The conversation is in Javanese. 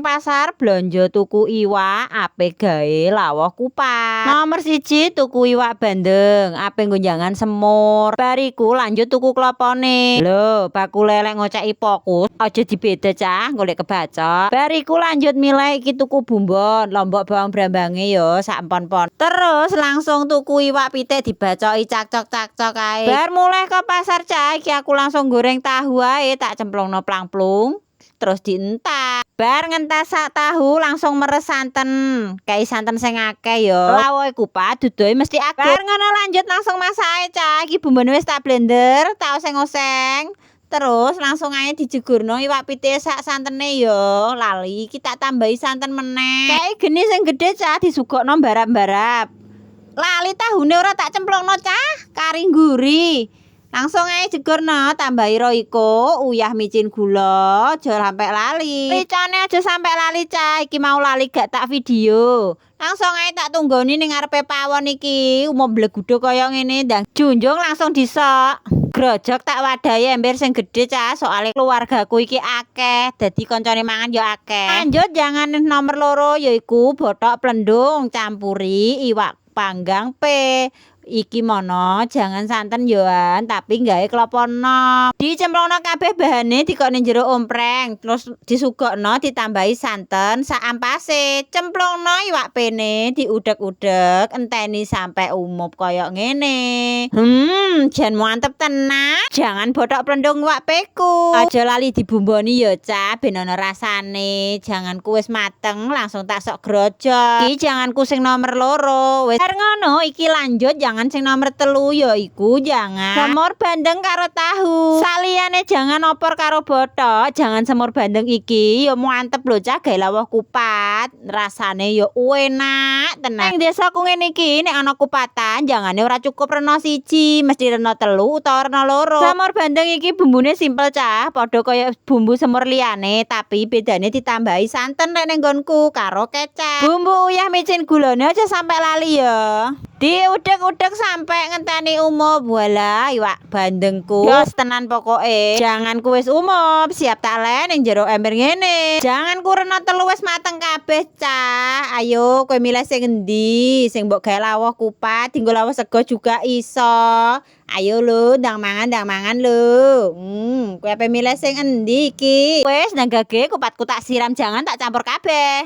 neng pasar blonjo tuku iwak ape gawe lawuh kupat. Nomor 1 tuku iwak bandeng ape nggonjangan semur. Bariku lanjut tuku klopone. Lho, bakule lek ngoceki fokus aja dibeda cah, golek kebacok. Bariku lanjut milih iki tuku bumbon, lombok bawang brambange yo sak empon-pon. Terus langsung tuku iwak pitik dibacoki cakcok-cakcok ae. Bar mulai ke pasar cah, iki aku langsung goreng tahu ae, tak cemplungno plangplung. Terus dientas. Bar ngentas sak tahu langsung meres santen. Kayak santen sing akeh yo. Lawuhe kupat dudohe mesti akeh. Bar ngono lanjut langsung masak ae cah. Iki bumbone wis tak blender, tak oseng-oseng. Terus langsung ae dijegurno iwak pitik sak santene yo. Lali iki tak tambahi santen meneh. Kayak geni sing gedhe cah disugokno barap-barap. Lali tahune ora tak cemplungno cah, kari gurih. Langsung ae jegurno, tambahi roiko, uyah micin gula, aja sampe lali. Ricane aja sampe lali cah, iki mau lali gak tak video. Langsung ae tak tunggoni ning ngarepe pawon iki, umum bleguduk kaya ngene ndang junjung langsung disok. Grojok tak wadahi ember sing gedhe cah, soalnya keluargaku iki akeh, dadi koncone mangan yo akeh. Lanjut jangan nomor 2 yaiku botok plendung campuri iwak panggang pe. Iki mono jangan santen yoan tapi gawe klapa enom. Dicemplungno kabeh bahane dikokne jero ompreng, terus disugokno ditambahi santen sak ampase. Cemplungno iwak pene diudek-udek enteni sampai umup kaya ngene. Jan mantep tenan. Jangan botok plendung iwak peku. Aja lali dibumboni ya cah ben ana rasane. Jangan kuwis mateng langsung tak sok grojok. Iki jangan sing nomor 2. Wis ngono iki lanjut jangan sing nomor 3 yaiku jangan semur bandeng karo tahu. Saliyane jangan opor karo botok, jangan semur bandeng iki yo mantep lho cah gawe lawuh kupat. Rasane yo enak tenan. Ning desaku ngene iki nek ana kupatan jangane ora cukup reno 1, mesti reno 3 utawa reno 2. Semur bandeng iki bumbune simpel cah, padha kaya bumbu semur liyane tapi bedane ditambahi santen nek ning nggonku karo kecap. Bumbu uyah micin gulane aja sampai lali ya. Diudek-udek sampai ngenteni umup. Wala iwak bandengku jos tenan pokoke. Jangan kuwis umup, siap tak le ning jero ember ngene. Jangan kurena 3 wis mateng kabeh cah. Ayo kowe milih sing endi? Sing mbok gawe lawuh kupat, dinggo lawuh sego juga iso. Ayo lho, ndang mangan lho. Kowe ape milih sing endi iki? Wis ndang gage kupatku tak siram, jangan tak campur kabeh.